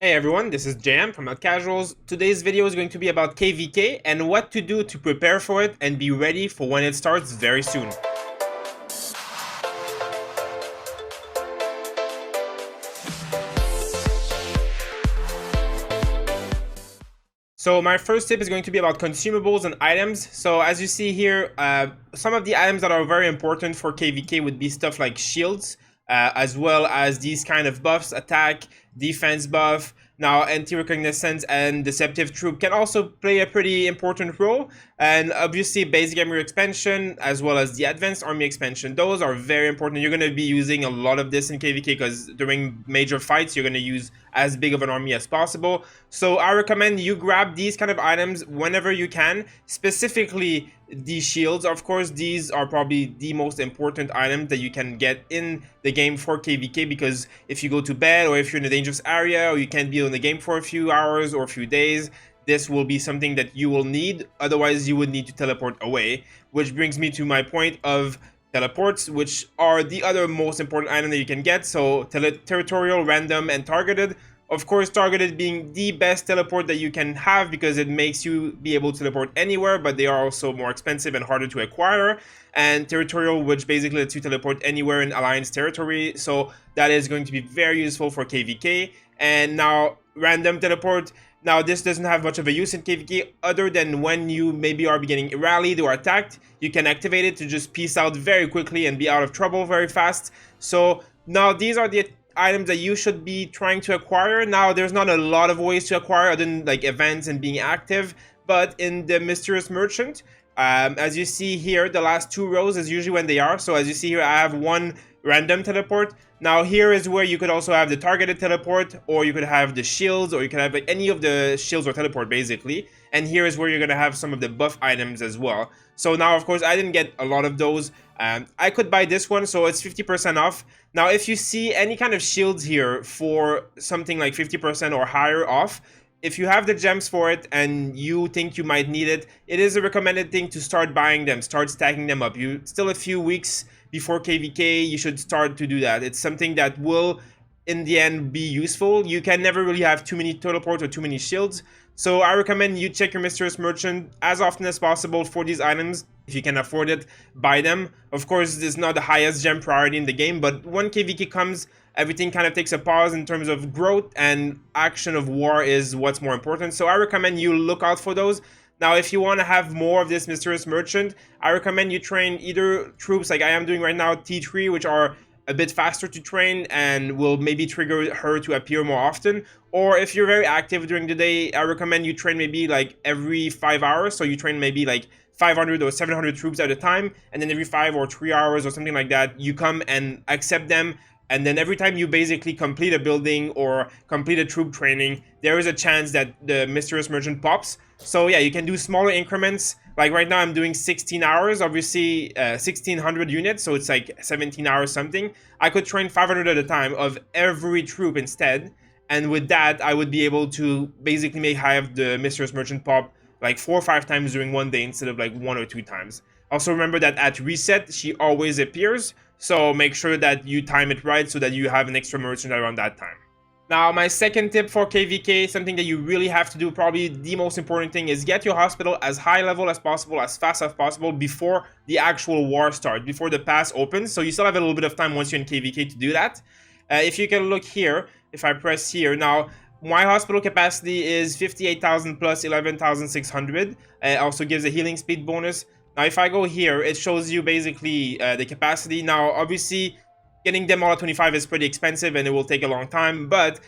Hey everyone, this is Jam from Casuals. Today's video is going to be about KVK and what to do to prepare for it and be ready for when it starts very soon. So my first tip is going to be about consumables and items. So as you see here, some of the items that are very important for KVK would be stuff like shields, as well as these kind of buffs, attack, defense buff. Now, anti-reconnaissance and deceptive troop can also play a pretty important role. And obviously, basic army expansion, as well as the advanced army expansion, those are very important. You're going to be using a lot of this in KVK because during major fights, you're going to use as big of an army as possible. So I recommend you grab these kind of items whenever you can, specifically these shields. Of course, these are probably the most important items that you can get in the game for KVK, because if you go to bed or if you're in a dangerous area or you can't be in the game for a few hours or a few days, this will be something that you will need. Otherwise, you would need to teleport away, which brings me to my point of teleports, which are the other most important item that you can get. So territorial, random, and targeted. Of course, targeted being the best teleport that you can have because it makes you be able to teleport anywhere, but they are also more expensive and harder to acquire. And territorial, which basically lets you teleport anywhere in Alliance territory. So that is going to be very useful for KVK. And now, random teleport. Now, this doesn't have much of a use in KVK other than when you maybe are getting rallied or attacked. You can activate it to just peace out very quickly and be out of trouble very fast. So now these are the items that you should be trying to acquire. Now, there's not a lot of ways to acquire other than like events and being active, but in the Mysterious Merchant, as you see here, the last two rows is usually when they are. So as you see here, I have one random teleport. Now here is where you could also have the targeted teleport, or you could have the shields, or you could have like any of the shields or teleport basically. And here is where you're gonna have some of the buff items as well. So now, of course, I didn't get a lot of those. I could buy this one, so it's 50% off. Now, if you see any kind of shields here for something like 50% or higher off, if you have the gems for it and you think you might need it, it is a recommended thing to start buying them, start stacking them up. You still a few weeks before KVK, you should start to do that. It's something that will, in the end, be useful. You can never really have too many teleports or too many shields. So I recommend you check your Mysterious Merchant as often as possible for these items. If you can afford it, buy them. Of course, this is not the highest gem priority in the game, but when KVK comes, everything kind of takes a pause in terms of growth, and action of war is what's more important. So I recommend you look out for those. Now, if you want to have more of this Mysterious Merchant, I recommend you train either troops like I am doing right now, T3, which are a bit faster to train and will maybe trigger her to appear more often. Or if you're very active during the day, I recommend you train maybe like every 5 hours. So you train maybe like 500 or 700 troops at a time, and then every 5 or 3 hours or something like that, you come and accept them. And then every time you basically complete a building or complete a troop training, there is a chance that the Mysterious Merchant pops. So yeah, you can do smaller increments. Like right now I'm doing 16 hours, obviously 1600 units, so it's like 17 hours something. I could train 500 at a time of every troop instead. And with that, I would be able to basically have the Mysterious Merchant pop like 4 or 5 times during one day instead of like 1 or 2 times. Also remember that at reset, she always appears. So make sure that you time it right so that you have an extra merchant around that time. Now, my second tip for KVK, something that you really have to do, probably the most important thing, is get your hospital as high level as possible, as fast as possible before the actual war starts, before the pass opens. So you still have a little bit of time once you're in KVK to do that. If you can look here, if I press here, now my hospital capacity is 58,000 plus 11,600. It also gives a healing speed bonus. Now, if I go here, it shows you basically the capacity. Now, obviously, getting them all at 25 is pretty expensive and it will take a long time, but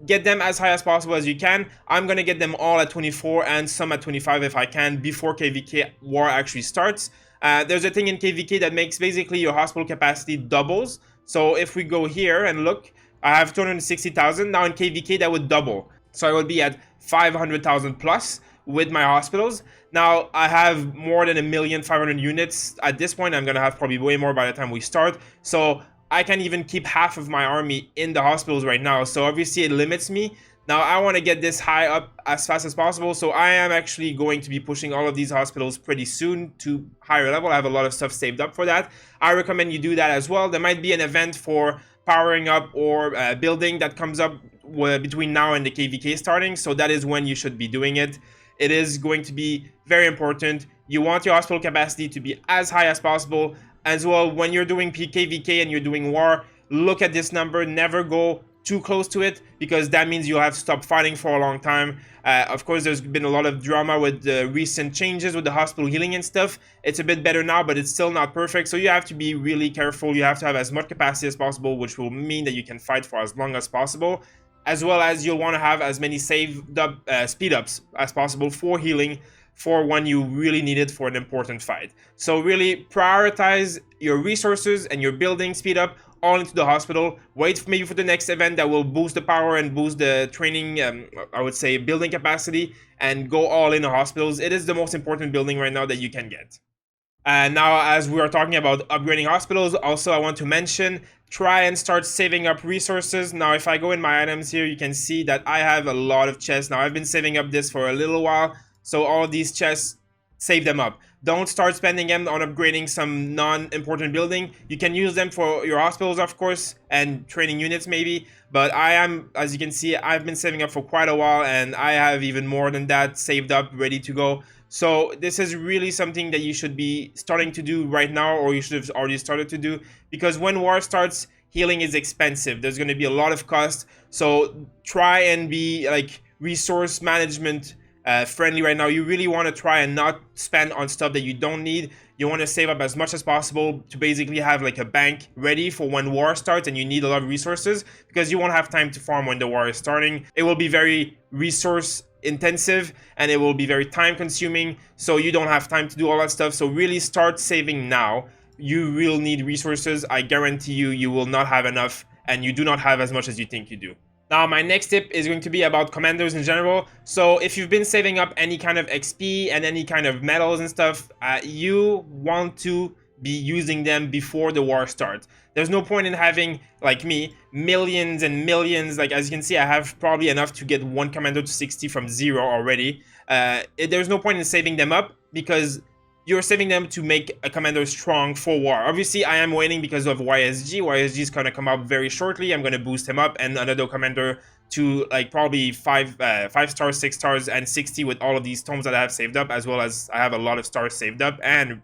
get them as high as possible as you can. I'm going to get them all at 24 and some at 25 if I can before KVK war actually starts. There's a thing in KVK that makes basically your hospital capacity doubles. So if we go here and look, I have 260,000. Now in KVK, that would double. So I would be at 500,000 plus with my hospitals. Now I have more than 1,500,000 units at this point. I'm gonna have probably way more by the time we start. So I can even keep half of my army in the hospitals right now. So obviously it limits me. Now I want to get this high up as fast as possible. So I am actually going to be pushing all of these hospitals pretty soon to higher level. I have a lot of stuff saved up for that. I recommend you do that as well. There might be an event for powering up or building that comes up between now and the KVK starting, so that is when you should be doing it. It is going to be very important. You want your hospital capacity to be as high as possible. As well, when you're doing KVK and you're doing war, look at this number, never go too close to it, because that means you'll have to stop fighting for a long time. Of course, there's been a lot of drama with the recent changes with the hospital healing and stuff. It's a bit better now, but it's still not perfect, so you have to be really careful. You have to have as much capacity as possible, which will mean that you can fight for as long as possible, as well as you'll want to have as many saved up speed ups as possible for healing, for when you really need it for an important fight. So really prioritize your resources and your building speed up all into the hospital. Wait maybe for the next event that will boost the power and boost the training, I would say building capacity, and go all in the hospitals. It is the most important building right now that you can get. And now, as we are talking about upgrading hospitals, also I want to mention, try and start saving up resources. Now, if I go in my items here, you can see that I have a lot of chests. Now, I've been saving up this for a little while, so all of these chests, save them up. Don't start spending them on upgrading some non-important building. You can use them for your hospitals, of course, and training units maybe. But I am, as you can see, I've been saving up for quite a while, and I have even more than that saved up, ready to go. So this is really something that you should be starting to do right now, or you should have already started to do, because when war starts, healing is expensive. There's going to be a lot of cost. So try and be like resource management friendly right now. You really want to try and not spend on stuff that you don't need. You want to save up as much as possible to basically have like a bank ready for when war starts and you need a lot of resources, because you won't have time to farm when the war is starting. It will be very resource intensive and it will be very time consuming, so you don't have time to do all that stuff. So really start saving now. You will need resources. I guarantee you, you will not have enough, and you do not have as much as you think you do. Now, my next tip is going to be about commanders in general. So if you've been saving up any kind of XP and any kind of medals and stuff, you want to be using them before the war starts. There's no point in having, like me, millions and millions. Like, as you can see, I have probably enough to get one commander to 60 from 0 already. There's no point in saving them up, because you're saving them to make a commander strong for war. Obviously, I am waiting because of YSG. YSG is going to come up very shortly. I'm going to boost him up, and another commander to like probably 5 stars, 6 stars, and 60 with all of these tomes that I have saved up, as well as I have a lot of stars saved up and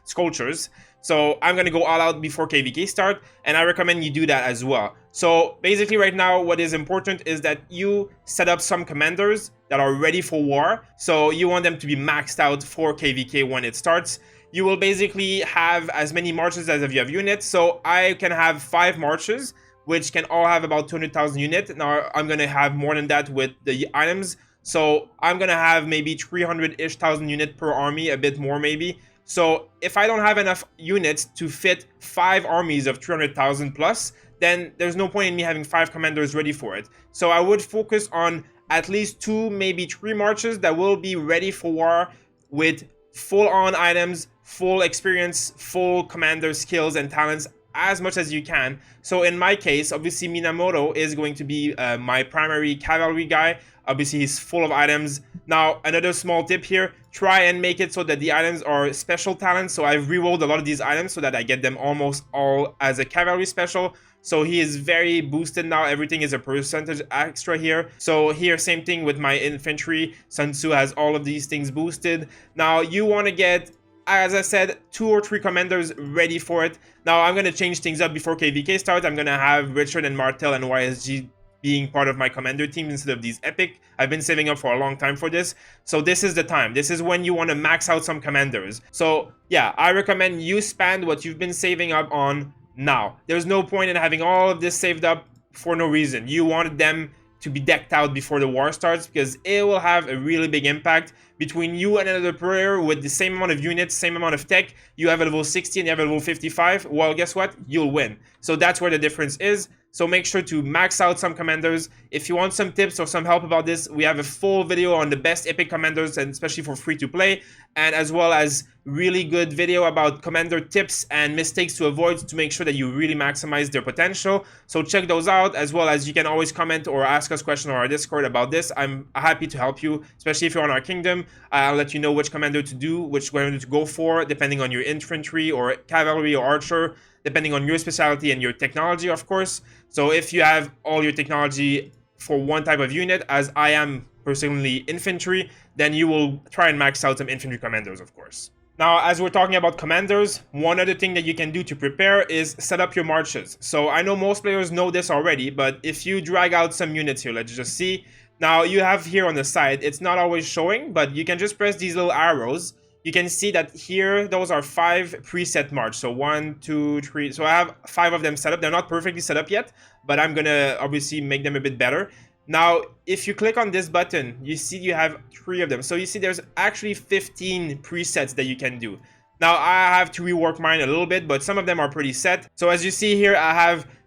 sculptures. So I'm going to go all out before KVK start, and I recommend you do that as well. So basically right now, what is important is that you set up some commanders that are ready for war. So you want them to be maxed out for KVK when it starts. You will basically have as many marches as if you have units. So I can have 5 marches, which can all have about 200,000 units. Now I'm going to have more than that with the items. So I'm going to have maybe 300-ish thousand units per army, a bit more maybe. So if I don't have enough units to fit 5 armies of 300,000 plus, then there's no point in me having 5 commanders ready for it. So I would focus on at least 2, maybe 3 marches that will be ready for war with full-on items, full experience, full commander skills and talents, as much as you can. So in my case, obviously Minamoto is going to be my primary cavalry guy. Obviously he's full of items. Now another small tip here, try and make it so that the items are special talents. So I've rerolled a lot of these items so that I get them almost all as a cavalry special. So he is very boosted now. Everything is a percentage extra here. So here, same thing with my infantry. Sun Tzu has all of these things boosted. Now you want to get, as I said, 2 or 3 commanders ready for it. Now I'm going to change things up before KVK starts. I'm going to have Richard and Martel and YSG being part of my commander team instead of these epic. I've been saving up for a long time for this. So this is the time. This is when you want to max out some commanders. So yeah, I recommend you spend what you've been saving up on now. There's no point in having all of this saved up for no reason. You wanted them to be decked out before the war starts, because it will have a really big impact. Between you and another player with the same amount of units, same amount of tech, you have a level 60 and you have a level 55, well, guess what? You'll win. So that's where the difference is. So make sure to max out some commanders. If you want some tips or some help about this, we have a full video on the best epic commanders, and especially for free to play, and as well as really good video about commander tips and mistakes to avoid to make sure that you really maximize their potential. So check those out, as well as you can always comment or ask us questions on our Discord about this. I'm happy to help you, especially if you're on our kingdom. I'll let you know which commander to do, which commander to go for, depending on your infantry or cavalry or archer, depending on your specialty and your technology, of course. So if you have all your technology for one type of unit, as I am personally infantry, then you will try and max out some infantry commanders, of course. Now, as we're talking about commanders, one other thing that you can do to prepare is set up your marches. So I know most players know this already, but if you drag out some units here, let's just see. Now you have here on the side, it's not always showing, but you can just press these little arrows. You can see that here, those are 5 preset march. So 1, 2, 3. So I have 5 of them set up. They're not perfectly set up yet, but I'm gonna obviously make them a bit better. Now, if you click on this button, you see you have 3 of them. So you see there's actually 15 presets that you can do. Now, I have to rework mine a little bit, but some of them are pretty set. So as you see here,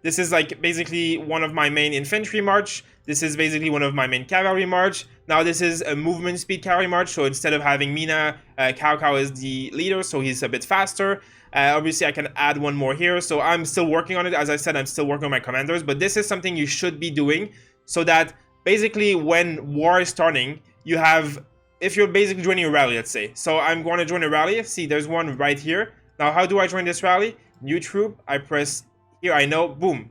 this is like basically one of my main infantry march. This is basically one of my main cavalry march. Now this is a movement speed cavalry march. So instead of having Mina, Cao is the leader, so he's a bit faster. Obviously, I can add one more here. So I'm still working on it. As I said, I'm still working on my commanders, but this is something you should be doing so that basically when war is starting, you have, if you're basically joining a rally, let's say. So I'm going to join a rally. See, there's one right here. Now, how do I join this rally? New troop. I press here. I know. Boom.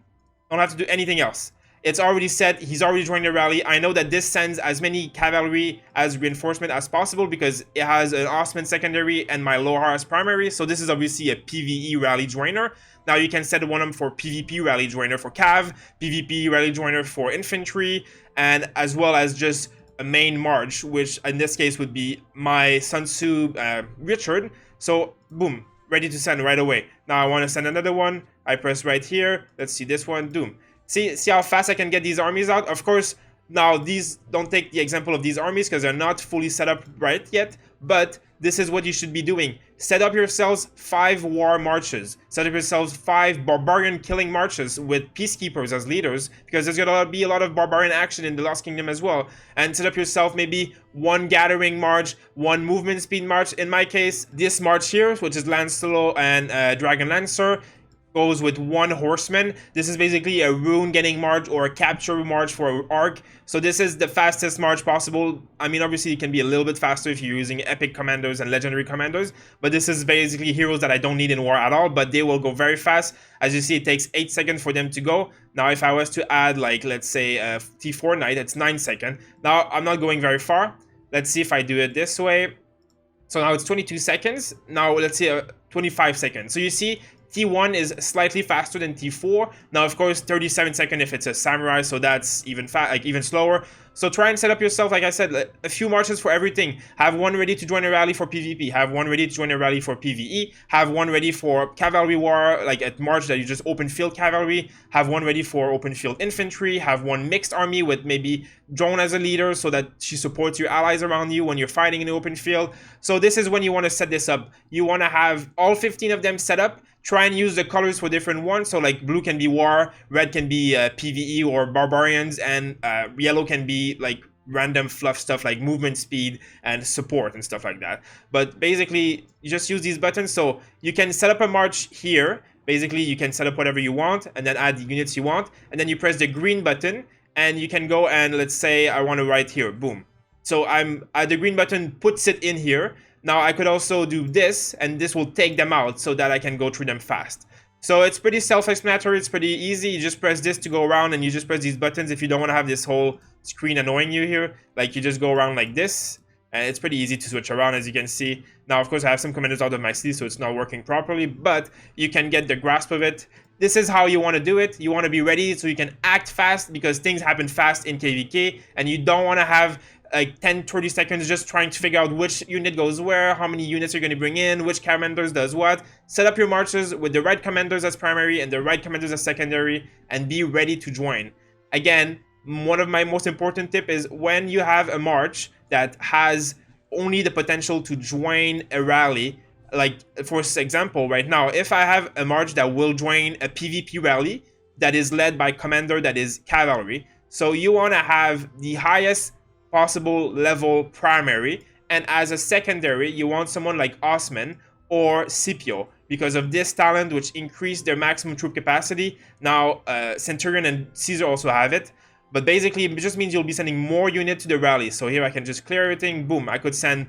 Don't have to do anything else. It's already set. He's already joined the rally. I know that this sends as many cavalry as reinforcement as possible because it has an Osman secondary and my Lohar as primary. So this is obviously a PvE rally joiner. Now you can set one of them for PvP rally joiner for Cav, PvP rally joiner for infantry, and as well as just a main march, which in this case would be my Sun Tzu Richard. So boom, ready to send right away. Now I want to send another one. I press right here. Let's see this one. Doom. See how fast I can get these armies out? Of course, now these don't take the example of these armies because they're not fully set up right yet, but this is what you should be doing. Set up yourselves 5 war marches. Set up yourselves 5 barbarian killing marches with peacekeepers as leaders, because there's gonna be a lot of barbarian action in the Lost Kingdom as well. And set up yourself maybe 1 gathering march, 1 movement speed march. In my case, this march here, which is Lancelot and Dragon Lancer, goes with 1 horseman. This is basically a rune getting march or a capture march for an arc. So this is the fastest march possible. I mean, obviously it can be a little bit faster if you're using epic commanders and legendary commanders, but this is basically heroes that I don't need in war at all, but they will go very fast. As you see, it takes 8 seconds for them to go. Now if I was to add, like, let's say T4 Knight, it's 9 seconds. Now I'm not going very far. Let's see if I do it this way. So now it's 22 seconds. Now let's see 25 seconds. So you see, T1 is slightly faster than T4. Now, of course, 37 seconds if it's a samurai, so that's even even slower. So try and set up yourself, like I said, a few marches for everything. Have one ready to join a rally for PvP. Have one ready to join a rally for PvE. Have one ready for cavalry war, like at March that you just open field cavalry. Have one ready for open field infantry. Have one mixed army with maybe Joan as a leader so that she supports your allies around you when you're fighting in the open field. So this is when you want to set this up. You want to have all 15 of them set up. Try and use the colors for different ones. So like blue can be war, red can be PvE or barbarians, and yellow can be like random fluff stuff like movement speed and support and stuff like that. But basically, you just use these buttons. So you can set up a march here. Basically, you can set up whatever you want and then add the units you want. And then you press the green button and you can go and let's say I want to write here, boom. So the green button puts it in here. Now I could also do this, and this will take them out so that I can go through them fast. So it's pretty self-explanatory, it's pretty easy. You just press this to go around, and you just press these buttons if you don't want to have this whole screen annoying you here. Like, you just go around like this, and it's pretty easy to switch around, as you can see. Now, of course, I have some commanders out of my sleeve, so it's not working properly, but you can get the grasp of it. This is how you want to do it. You want to be ready so you can act fast, because things happen fast in KVK, and you don't want to have like 10-30 seconds just trying to figure out which unit goes where, how many units you're going to bring in, which commanders does what. Set up your marches with the right commanders as primary and the right commanders as secondary, and be ready to join. Again, one of my most important tips is when you have a march that has only the potential to join a rally, like for example right now, if I have a march that will join a PvP rally that is led by commander that is cavalry, so you want to have the highest possible level primary, and as a secondary you want someone like Osman or Scipio because of this talent, which increase their maximum troop capacity. Now Centurion and Caesar also have it, but basically it just means you'll be sending more units to the rally. So here I can just clear everything, boom, I could send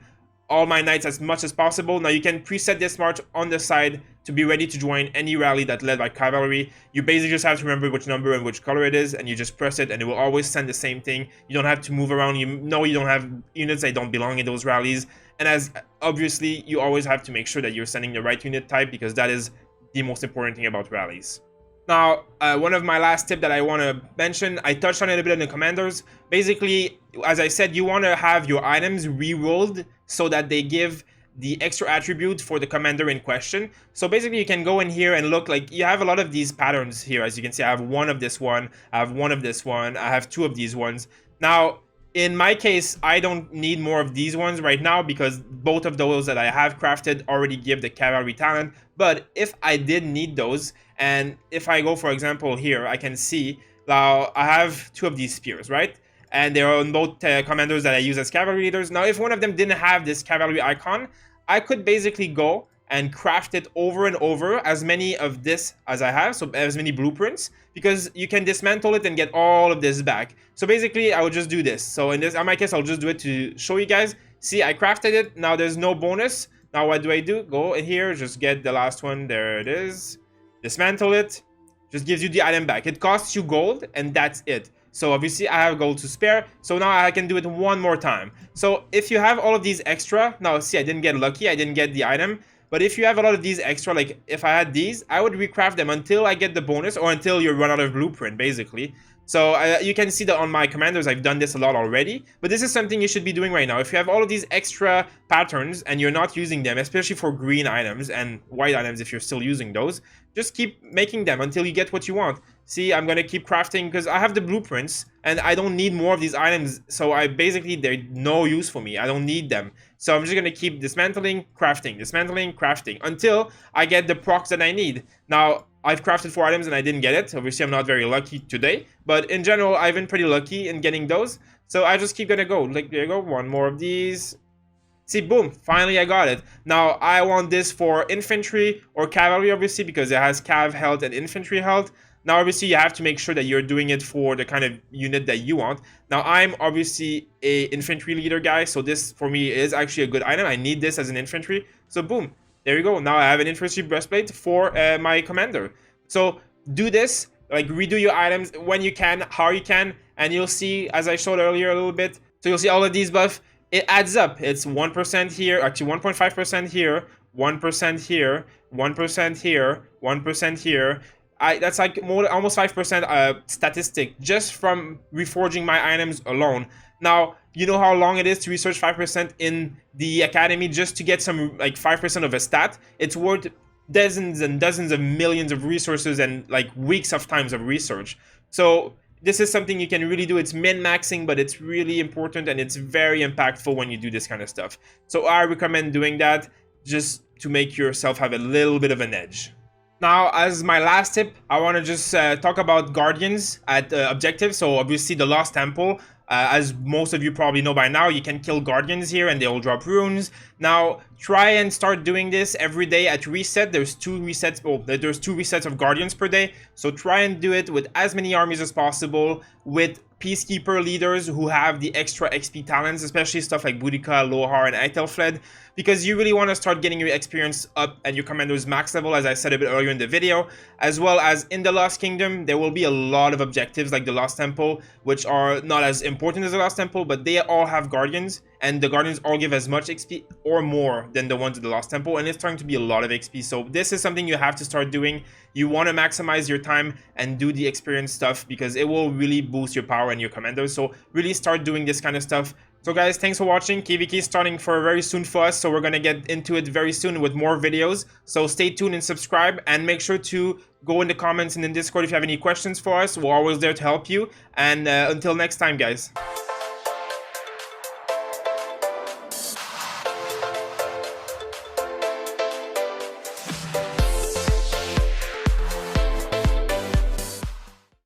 all my knights as much as possible. Now you can preset this march on the side to be ready to join any rally that's led by cavalry. You basically just have to remember which number and which color it is, and you just press it, and it will always send the same thing. You don't have to move around. You know you don't have units that don't belong in those rallies. And as obviously, you always have to make sure that you're sending the right unit type, because that is the most important thing about rallies. Now, one of my last tips that I want to mention, I touched on it a bit in the commanders. Basically, as I said, you want to have your items re-rolled so that they give the extra attribute for the commander in question. So basically, you can go in here and look, like, you have a lot of these patterns here. As you can see, I have one of this one, I have one of this one, I have two of these ones. Now, in my case, I don't need more of these ones right now because both of those that I have crafted already give the cavalry talent. But if I did need those, and if I go, for example, here, I can see now I have two of these spears, right? And they're on both commanders that I use as cavalry leaders. Now, if one of them didn't have this cavalry icon, I could basically go and craft it over and over, as many of this as I have, so as many blueprints, because you can dismantle it and get all of this back. So basically, I would just do this. So in my case, I'll just do it to show you guys. See, I crafted it. Now there's no bonus. Now what do? Go in here, just get the last one. There it is. Dismantle it. Just gives you the item back. It costs you gold, and that's it. So obviously I have gold to spare, so now I can do it one more time. So if you have all of these extra, now see, I didn't get lucky, I didn't get the item, but if you have a lot of these extra, like if I had these, I would recraft them until I get the bonus, or until you run out of blueprint, basically. So you can see that on my commanders, I've done this a lot already, but this is something you should be doing right now. If you have all of these extra patterns and you're not using them, especially for green items and white items if you're still using those, just keep making them until you get what you want. See, I'm going to keep crafting because I have the blueprints and I don't need more of these items. So they're no use for me. I don't need them. So I'm just going to keep dismantling, crafting until I get the procs that I need. Now, I've crafted 4 items and I didn't get it. Obviously, I'm not very lucky today. But in general, I've been pretty lucky in getting those. So I just keep going to go. Like, there you go. One more of these. See, boom, finally I got it. Now, I want this for infantry or cavalry, obviously, because it has cav health and infantry health. Now, obviously, you have to make sure that you're doing it for the kind of unit that you want. Now, I'm obviously a infantry leader guy, so this, for me, is actually a good item. I need this as an infantry. So, boom, there you go. Now, I have an infantry breastplate for my commander. So, do this, like, redo your items when you can, how you can, and you'll see, as I showed earlier a little bit, so you'll see all of these buffs. It adds up. It's 1% here, actually 1.5% here, 1% here, 1% here, 1% here. That's like almost 5% statistic just from reforging my items alone. Now, you know how long it is to research 5% in the academy just to get some, like, 5% of a stat? It's worth dozens and dozens of millions of resources and like weeks of times of research. So this is something you can really do. It's min-maxing, but it's really important and it's very impactful when you do this kind of stuff. So I recommend doing that just to make yourself have a little bit of an edge. Now, as my last tip, I want to just talk about guardians at objectives. So obviously the Lost Temple, as most of you probably know by now, you can kill guardians here and they'll drop runes. Now, try and start doing this every day at reset. There's 2 resets. Oh, there's 2 resets of guardians per day. So try and do it with as many armies as possible, with peacekeeper leaders who have the extra XP talents, especially stuff like Boudica, Lohar, and Aethelflaed, because you really want to start getting your experience up and your commander's max level, as I said a bit earlier in the video. As well as in the Lost Kingdom, there will be a lot of objectives like the Lost Temple, which are not as important as the Lost Temple, but they all have guardians, and the guardians all give as much XP or more than the ones at the Lost Temple, and it's starting to be a lot of XP. So this is something you have to start doing. You want to maximize your time and do the experience stuff because it will really boost your power and your commander. So really start doing this kind of stuff. So guys, thanks for watching. KVK is starting for very soon for us, so we're going to get into it very soon with more videos. So stay tuned and subscribe, and make sure to go in the comments and in Discord if you have any questions for us. We're always there to help you. And until next time, guys.